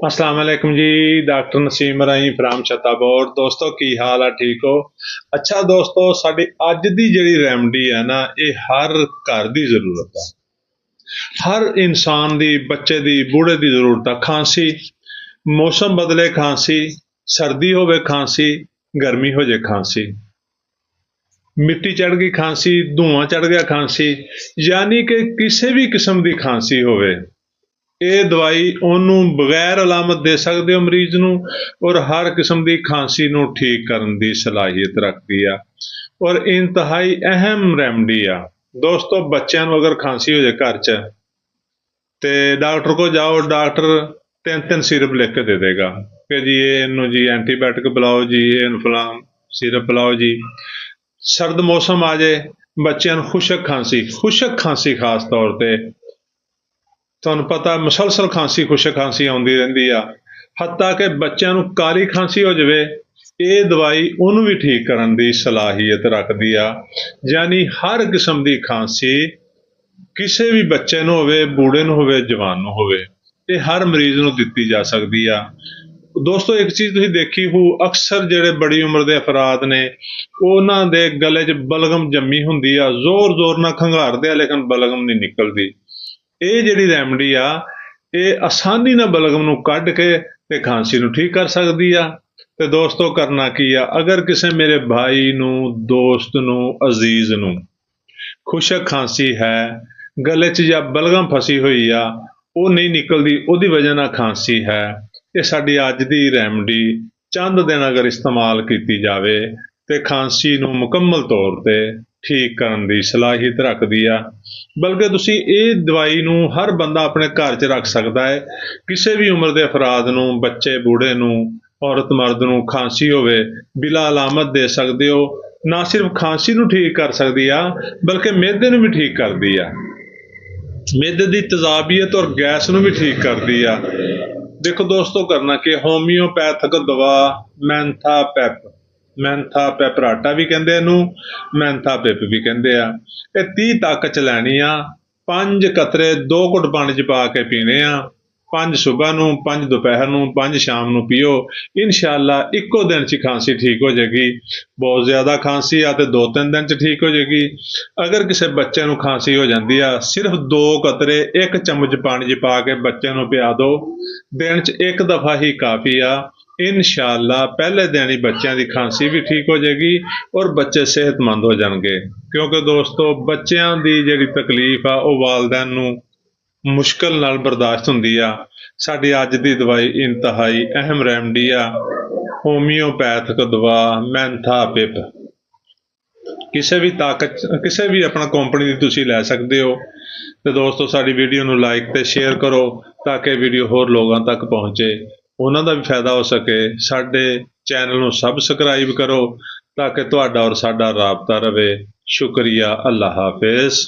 अस्सलाम वालेकुम जी। Doctor Naseem Rahi from Chhatabor. दोस्तों की हाल है, ठीक हो? अच्छा दोस्तों, साडी अज दी जिहड़ी रेमडी है ना, ये हर घर दी जरूरत है। हर इंसान दी, बच्चे दी, बूढ़े दी जरूरत है। खांसी, मौसम बदले खांसी, सर्दी होवे खांसी, गर्मी हो जाए खांसी, मिट्टी चढ़ गई खांसी, धुआं चढ़ गया खांसी, यानी कि किसी भी किस्म की खांसी होवे, ਇਹ ਦਵਾਈ ਉਹਨੂੰ ਬਗੈਰ ਅਲਾਮਤ ਦੇ ਸਕਦੇ ਹੋ ਮਰੀਜ਼ ਨੂੰ, ਔਰ ਹਰ ਕਿਸਮ ਦੀ ਖਾਂਸੀ ਨੂੰ ਠੀਕ ਕਰਨ ਦੀ ਸਲਾਹੀਅਤ ਰੱਖਦੀ ਆ, ਔਰ ਇੰਤਹਾਈ ਅਹਿਮ ਰੈਮਡੀ ਆ। ਦੋਸਤੋ, ਬੱਚਿਆਂ ਨੂੰ ਅਗਰ ਖਾਂਸੀ ਹੋ ਜਾਏ ਘਰ 'ਚ ਤੇ ਡਾਕਟਰ ਕੋਲ ਜਾਓ, ਡਾਕਟਰ ਤਿੰਨ ਤਿੰਨ ਸਿਰਪ ਲਿਖ ਕੇ ਦੇ ਦੇਗਾ ਕਿ ਜੀ ਇਹਨੂੰ ਜੀ ਐਂਟੀਬਾਇਓਟਿਕ ਪਿਲਾਓ, ਜੀ ਇਹ ਇਨਫਲਾਮ ਸਿਰਪ ਪਿਲਾਓ ਜੀ। ਸਰਦ ਮੌਸਮ ਆ ਜਾਏ, ਬੱਚਿਆਂ ਨੂੰ ਖੁਸ਼ਕ ਖਾਂਸੀ ਖਾਸ ਤੌਰ ਤੇ, ਤੁਹਾਨੂੰ ਪਤਾ ਮੁਸਲਸਲ ਖਾਂਸੀ ਖੁਸ਼ਕ ਖਾਂਸੀ ਆਉਂਦੀ ਰਹਿੰਦੀ ਆ, ਹੱਤਾ ਕਿ ਬੱਚਿਆਂ ਨੂੰ ਕਾਲੀ ਖਾਂਸੀ ਹੋ ਜਾਵੇ, ਇਹ ਦਵਾਈ ਉਹਨੂੰ ਵੀ ਠੀਕ ਕਰਨ ਦੀ ਸਲਾਹੀਅਤ ਰੱਖਦੀ ਆ। ਯਾਨੀ ਹਰ ਕਿਸਮ ਦੀ ਖਾਂਸੀ ਕਿਸੇ ਵੀ ਬੱਚੇ ਨੂੰ ਹੋਵੇ, ਬੂढ़े ਨੂੰ ਹੋਵੇ, ਜਵਾਨ ਨੂੰ ਹੋਵੇ, ਇਹ ਹਰ ਮਰੀਜ਼ ਨੂੰ ਦਿੱਤੀ ਜਾ ਸਕਦੀ ਆ। ਦੋਸਤੋ, ਇੱਕ ਚੀਜ਼ ਤੁਸੀਂ ਦੇਖੀ ਹੋ, ਅਕਸਰ ਜਿਹੜੇ ਬੜੀ ਉਮਰ ਦੇ ਅਫਰਾਦ ਨੇ, ਉਹਨਾਂ ਦੇ ਗਲੇ 'ਚ ਬਲਗਮ ਜੰਮੀ ਹੁੰਦੀ ਆ, ਜ਼ੋਰ ਨਾਲ ਖੰਘਾਰਦੇ ਆ ਲੇਕਿਨ ਬਲਗਮ ਨਹੀਂ ਨਿਕਲਦੀ। ਇਹ ਜਿਹੜੀ ਰੈਮਡੀ ਆ, ਇਹ ਆਸਾਨੀ ਨਾਲ ਬਲਗਮ ਨੂੰ ਕੱਢ ਕੇ ਤੇ ਖਾਂਸੀ ਨੂੰ ਠੀਕ ਕਰ ਸਕਦੀ ਆ। ਤੇ ਦੋਸਤੋ, ਕਰਨਾ ਕੀ ਆ, ਅਗਰ ਕਿਸੇ ਮੇਰੇ ਭਾਈ ਨੂੰ, ਦੋਸਤ ਨੂੰ, ਅਜ਼ੀਜ਼ ਨੂੰ ਖੁਸ਼ਕ ਖਾਂਸੀ ਹੈ, ਗਲੇ 'ਚ ਜਾਂ ਬਲਗਮ ਫਸੀ ਹੋਈ ਆ, ਉਹ ਨਹੀਂ ਨਿਕਲਦੀ, ਉਹਦੀ ਵਜ੍ਹਾ ਨਾਲ ਖਾਂਸੀ ਹੈ, ਇਹ ਸਾਡੀ ਅੱਜ ਦੀ ਰੈਮਡੀ ਚੰਦ ਦਿਨ ਅਗਰ ਇਸਤੇਮਾਲ ਕੀਤੀ ਜਾਵੇ ਤੇ ਖਾਂਸੀ ਨੂੰ ਮੁਕੰਮਲ ਤੌਰ ਤੇ ਠੀਕ ਕਰਨ ਦੀ ਸਲਾਹੀਅਤ ਰੱਖਦੀ ਆ। ਬਲਕਿ ਤੁਸੀਂ ਇਹ ਦਵਾਈ ਨੂੰ ਹਰ ਬੰਦਾ ਆਪਣੇ ਘਰ 'ਚ ਰੱਖ ਸਕਦਾ ਹੈ। ਕਿਸੇ ਵੀ ਉਮਰ ਦੇ ਅਫਰਾਦ ਨੂੰ, ਬੱਚੇ ਬੂढ़े ਨੂੰ, ਔਰਤ ਮਰਦ ਨੂੰ ਖਾਂਸੀ ਹੋਵੇ, ਬਿਲਾ ਅਲਾਮਤ ਦੇ ਸਕਦੇ ਹੋ। ਨਾ ਸਿਰਫ ਖਾਂਸੀ ਨੂੰ ਠੀਕ ਕਰ ਸਕਦੀ ਆ, ਬਲਕਿ ਮਿਹਦੇ ਨੂੰ ਵੀ ਠੀਕ ਕਰਦੀ ਆ। ਮਿਹਦੇ ਦੀ ਤੇਜ਼ਾਬੀਅਤ ਔਰ ਗੈਸ ਨੂੰ ਵੀ ਠੀਕ ਕਰਦੀ ਆ। ਦੇਖੋ ਦੋਸਤੋ, ਕਰਨਾ ਕਿ ਹੋਮਿਓਪੈਥਿਕ ਦਵਾ ਮੈਂਥਾ ਪੈਪਰਾਟਾ ਵੀ ਕਹਿੰਦੇ ਇਹਨੂੰ, ਮੈਂਥਾ ਪਿਪ ਵੀ ਕਹਿੰਦੇ ਆ। ਇਹ 30 ਤੱਕ 'ਚ ਲੈਣੀ ਆ। 5 ਕਤਰੇ 2 ਘੁੱਟ ਪਾਣੀ 'ਚ ਪਾ ਕੇ ਪੀਣੇ ਆ। 5 ਸੁਬਹ ਨੂੰ, 5 ਦੁਪਹਿਰ ਨੂੰ, 5 ਸ਼ਾਮ ਨੂੰ ਪੀਓ। ਇਨਸ਼ਾਅੱਲਾ ਇੱਕੋ ਦਿਨ 'ਚ ਖਾਂਸੀ ਠੀਕ ਹੋ ਜਾਏਗੀ। ਬਹੁਤ ਜ਼ਿਆਦਾ ਖਾਂਸੀ ਆ ਤੇ 2-3 ਦਿਨ 'ਚ ਠੀਕ ਹੋ ਜਾਏਗੀ। ਅਗਰ ਕਿਸੇ ਬੱਚੇ ਨੂੰ ਖਾਂਸੀ ਹੋ ਜਾਂਦੀ ਆ, ਸਿਰਫ 2 ਕਤਰੇ 1 ਚਮਚ ਪਾਣੀ 'ਚ ਪਾ ਕੇ ਬੱਚੇ ਨੂੰ ਪਿਆ ਦਿਓ। ਦਿਨ 'ਚ 1 ਦਫਾ ਹੀ ਕਾਫੀ ਆ। ਇਨਸ਼ਾਅੱਲਾ ਪਹਿਲੇ ਦਿਨ ਹੀ ਬੱਚਿਆਂ ਦੀ ਖਾਂਸੀ ਵੀ ਠੀਕ ਹੋ ਜਾਏਗੀ ਔਰ ਬੱਚੇ ਸਿਹਤਮੰਦ ਹੋ ਜਾਣਗੇ। ਕਿਉਂਕਿ ਦੋਸਤੋ, ਬੱਚਿਆਂ ਦੀ ਜਿਹੜੀ ਤਕਲੀਫ ਆ, ਉਹ ਵਾਲਿदैन ਨੂੰ ਮੁਸ਼ਕਲ ਨਾਲ ਬਰਦਾਸ਼ਤ ਹੁੰਦੀ ਆ। ਸਾਡੀ ਅੱਜ ਦੀ ਦਵਾਈ ਇੰਤਹਾਈ ਅਹਿਮ ਰੈਮਡੀ ਆ, ਹੋਮਿਓਪੈਥਿਕ ਦਵਾ ਮੈਂਥਾ ਪਿਪ। ਕਿਸੇ ਵੀ ਆਪਣਾ ਕੰਪਨੀ ਦੀ ਤੁਸੀਂ ਲੈ ਸਕਦੇ ਹੋ। ਤੇ ਦੋਸਤੋ, ਸਾਡੀ ਵੀਡੀਓ ਨੂੰ ਲਾਈਕ ਤੇ ਸ਼ੇਅਰ ਕਰੋ ਤਾਂ ਕਿ ਵੀਡੀਓ ਹੋਰ ਲੋਕਾਂ ਤੱਕ ਪਹੁੰਚੇ, ਉਹਨਾਂ ਦਾ ਵੀ ਫਾਇਦਾ ਹੋ ਸਕੇ। ਸਾਡੇ ਚੈਨਲ ਨੂੰ ਸਬਸਕ੍ਰਾਈਬ ਕਰੋ ਤਾਂ ਕਿ ਤੁਹਾਡਾ ਔਰ ਸਾਡਾ ਰਾਬਤਾ ਰਵੇ। ਸ਼ੁਕਰੀਆ। ਅੱਲਾ ਹਾਫਿਜ਼।